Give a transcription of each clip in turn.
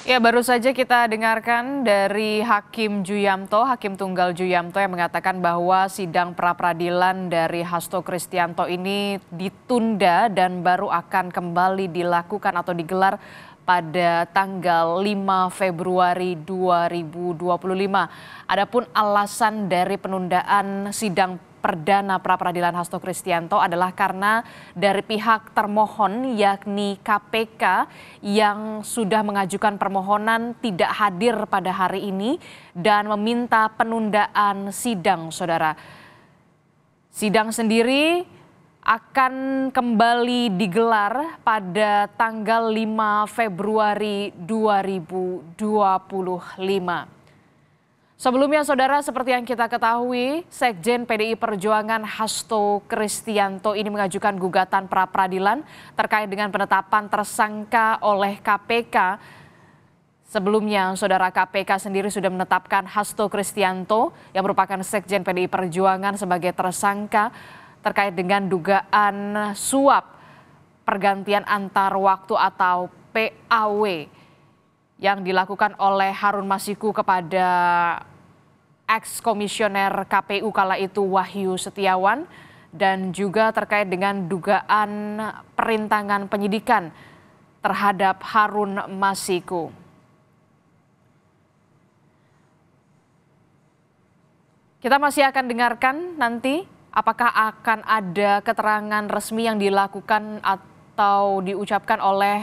Ya, baru saja kita dengarkan dari Hakim Juyamto, Hakim Tunggal Juyamto yang mengatakan bahwa sidang pra-peradilan dari Hasto Kristianto ini ditunda dan baru akan kembali dilakukan atau digelar pada tanggal 5 Februari 2025. Adapun alasan dari penundaan sidang perdana pra-peradilan Hasto Kristianto adalah karena dari pihak termohon yakni KPK yang sudah mengajukan permohonan tidak hadir pada hari ini dan meminta penundaan sidang, saudara. Sidang sendiri akan kembali digelar pada tanggal 5 Februari 2025. Sebelumnya, saudara, seperti yang kita ketahui, Sekjen PDI Perjuangan Hasto Kristianto ini mengajukan gugatan pra-peradilan terkait dengan penetapan tersangka oleh KPK. Sebelumnya, saudara, KPK sendiri sudah menetapkan Hasto Kristianto yang merupakan Sekjen PDI Perjuangan sebagai tersangka terkait dengan dugaan suap pergantian antar waktu atau PAW yang dilakukan oleh Harun Masiku kepada ex-komisioner KPU kala itu Wahyu Setiawan dan juga terkait dengan dugaan perintangan penyidikan terhadap Harun Masiku. Kita masih akan dengarkan nanti apakah akan ada keterangan resmi yang dilakukan atau diucapkan oleh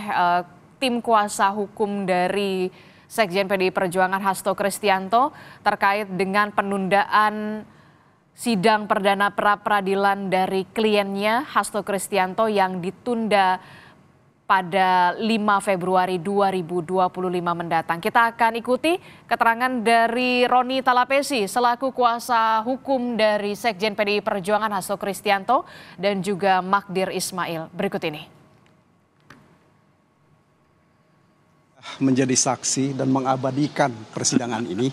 tim kuasa hukum dari Sekjen PDI Perjuangan Hasto Kristianto terkait dengan penundaan sidang perdana pra-peradilan dari kliennya Hasto Kristianto yang ditunda pada 5 Februari 2025 mendatang. Kita akan ikuti keterangan dari Roni Talapesi selaku kuasa hukum dari Sekjen PDI Perjuangan Hasto Kristianto dan juga Magdir Ismail. Berikut ini. Menjadi saksi dan mengabadikan persidangan ini,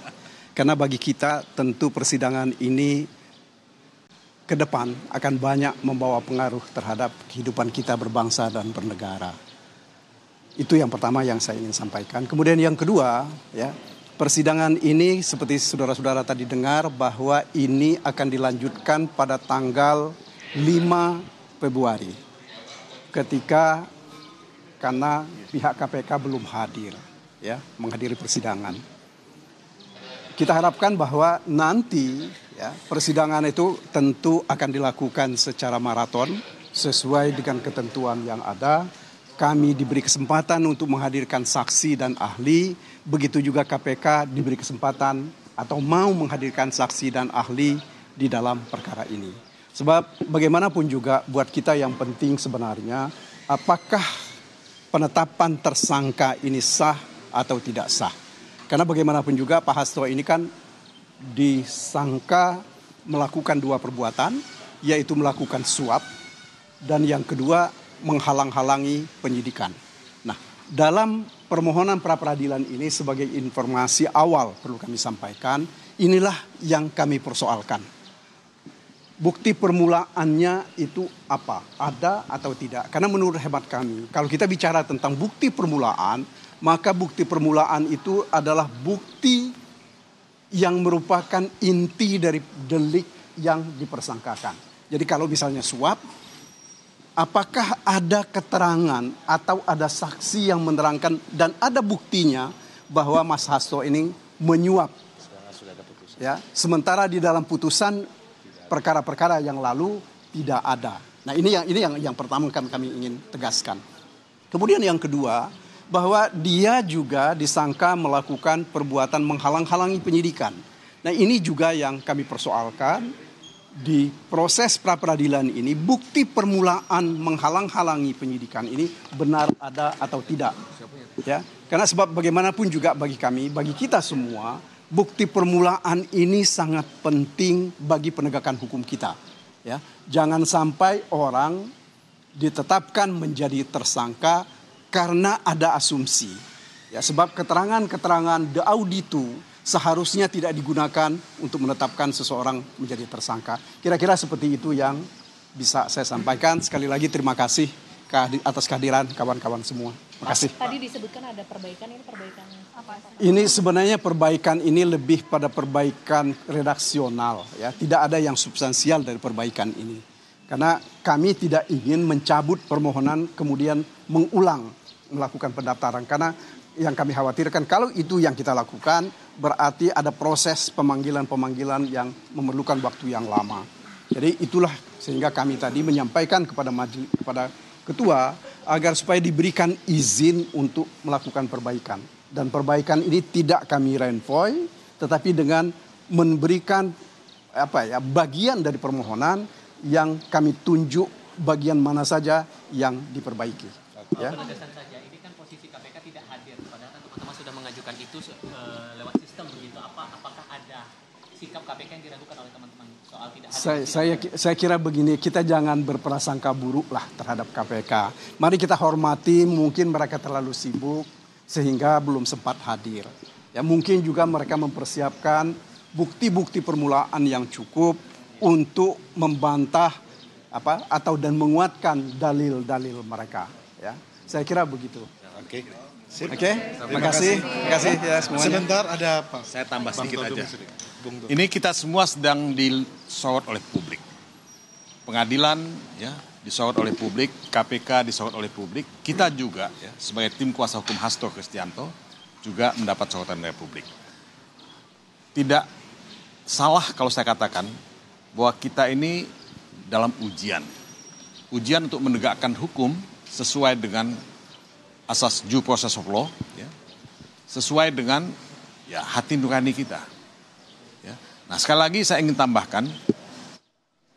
karena bagi kita tentu persidangan ini ke depan akan banyak membawa pengaruh terhadap kehidupan kita berbangsa dan bernegara. Itu yang pertama yang saya ingin sampaikan. Kemudian yang kedua, ya, persidangan ini seperti saudara-saudara tadi dengar bahwa ini akan dilanjutkan pada tanggal 5 Februari ketika karena pihak KPK belum hadir, ya, menghadiri persidangan. Kita harapkan bahwa nanti, ya, persidangan itu tentu akan dilakukan secara maraton sesuai dengan ketentuan yang ada. Kami diberi kesempatan untuk menghadirkan saksi dan ahli, begitu juga KPK diberi kesempatan atau mau menghadirkan saksi dan ahli di dalam perkara ini. Sebab bagaimanapun juga buat kita yang penting sebenarnya apakah penetapan tersangka ini sah atau tidak sah. Karena bagaimanapun juga Pak Hasto ini kan disangka melakukan dua perbuatan, yaitu melakukan suap dan yang kedua menghalang-halangi penyidikan. Nah, dalam permohonan pra-peradilan ini sebagai informasi awal perlu kami sampaikan, inilah yang kami persoalkan. Bukti permulaannya itu apa? Ada atau tidak? Karena menurut hemat kami, kalau kita bicara tentang bukti permulaan, maka bukti permulaan itu adalah bukti yang merupakan inti dari delik yang dipersangkakan. Jadi kalau misalnya suap, apakah ada keterangan atau ada saksi yang menerangkan dan ada buktinya bahwa Mas Hasto ini menyuap? Ya, sementara di dalam putusan perkara-perkara yang lalu tidak ada. Nah, ini yang pertama kami ingin tegaskan. Kemudian yang kedua, bahwa dia juga disangka melakukan perbuatan menghalang-halangi penyidikan. Nah, ini juga yang kami persoalkan di proses pra-peradilan ini, bukti permulaan menghalang-halangi penyidikan ini benar ada atau tidak. Ya, karena sebab bagaimanapun juga bagi kami, bagi kita semua, bukti permulaan ini sangat penting bagi penegakan hukum kita. Ya, jangan sampai orang ditetapkan menjadi tersangka karena ada asumsi. Ya, sebab keterangan-keterangan de auditu seharusnya tidak digunakan untuk menetapkan seseorang menjadi tersangka. Kira-kira seperti itu yang bisa saya sampaikan. Sekali lagi terima kasih atas kehadiran kawan-kawan semua. Terima kasih. Tadi disebutkan ada perbaikan, ini perbaikan apa? Ini sebenarnya perbaikan ini lebih pada perbaikan redaksional, ya. Tidak ada yang substansial dari perbaikan ini. Karena kami tidak ingin mencabut permohonan kemudian mengulang melakukan pendaftaran. Karena yang kami khawatirkan kalau itu yang kita lakukan berarti ada proses pemanggilan-pemanggilan yang memerlukan waktu yang lama. Jadi itulah sehingga kami tadi menyampaikan kepada ketua agar supaya diberikan izin untuk melakukan perbaikan. Dan perbaikan ini tidak kami renvoy tetapi dengan memberikan bagian dari permohonan yang kami tunjuk bagian mana saja yang diperbaiki. Ya. Penegasan saja, ini kan posisi KPK tidak hadir, padahal kan teman-teman sudah mengajukan itu lewat sistem begitu. Apakah ada sikap KPK yang diragukan oleh teman-teman soal tidak hadir? Saya kira begini, kita jangan berprasangka buruk lah terhadap KPK. Mari kita hormati, mungkin mereka terlalu sibuk sehingga belum sempat hadir. Ya, mungkin juga mereka mempersiapkan bukti-bukti permulaan yang cukup untuk membantah atau dan menguatkan dalil-dalil mereka. Ya, saya kira begitu. Oke. Terima kasih ya semuanya. Sebentar ada apa? Saya tambah sedikit aja. Ini kita semua sedang disorot oleh publik. Pengadilan ya disorot oleh publik, KPK disorot oleh publik. Kita juga ya sebagai tim kuasa hukum Hasto Kristianto juga mendapat sorotan dari publik. Tidak salah kalau saya katakan bahwa kita ini dalam ujian. Ujian untuk menegakkan hukum sesuai dengan asas due process of law, ya, sesuai dengan ya, hati nurani kita. Ya. Nah sekali lagi saya ingin tambahkan,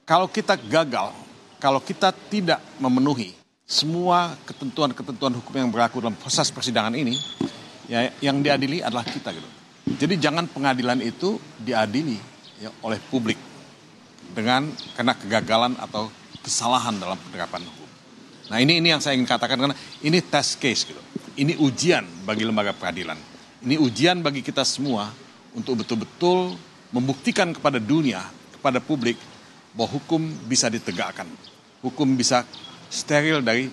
kalau kita gagal, kalau kita tidak memenuhi semua ketentuan-ketentuan hukum yang berlaku dalam proses persidangan ini, ya, yang diadili adalah kita. Gitu. Jadi jangan pengadilan itu diadili ya, oleh publik karena kegagalan atau kesalahan dalam penerapan hukum. Nah ini yang saya ingin katakan karena ini test case gitu. Ini ujian bagi lembaga peradilan. Ini ujian bagi kita semua untuk betul-betul membuktikan kepada dunia, kepada publik bahwa hukum bisa ditegakkan. Hukum bisa steril dari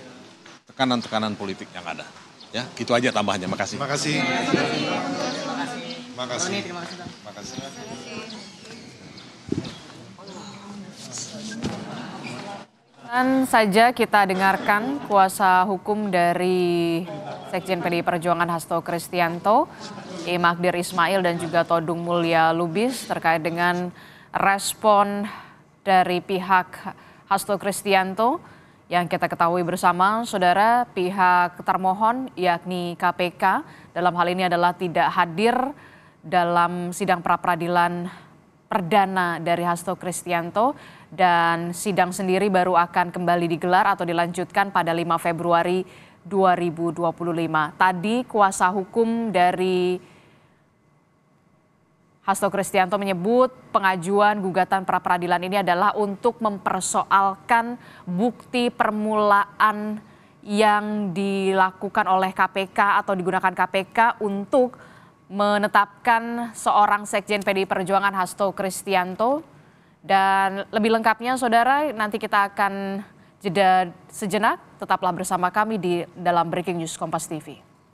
tekanan-tekanan politik yang ada. Ya, gitu aja tambahannya. Makasih. Makasih. Makasih. Makasih. Dan saja kita dengarkan kuasa hukum dari Sekjen PDI Perjuangan Hasto Kristianto, Magdir Ismail dan juga Todung Mulya Lubis terkait dengan respon dari pihak Hasto Kristianto yang kita ketahui bersama, saudara, pihak termohon yakni KPK dalam hal ini adalah tidak hadir dalam sidang pra-peradilan perdana dari Hasto Kristianto dan sidang sendiri baru akan kembali digelar atau dilanjutkan pada 5 Februari 2025. Tadi kuasa hukum dari Hasto Kristianto menyebut pengajuan gugatan pra-peradilan ini adalah untuk mempersoalkan bukti permulaan yang dilakukan oleh KPK atau digunakan KPK untuk menetapkan seorang Sekjen PDI Perjuangan Hasto Kristianto. Dan lebih lengkapnya saudara nanti kita akan jeda sejenak, tetaplah bersama kami di dalam Breaking News Kompas TV.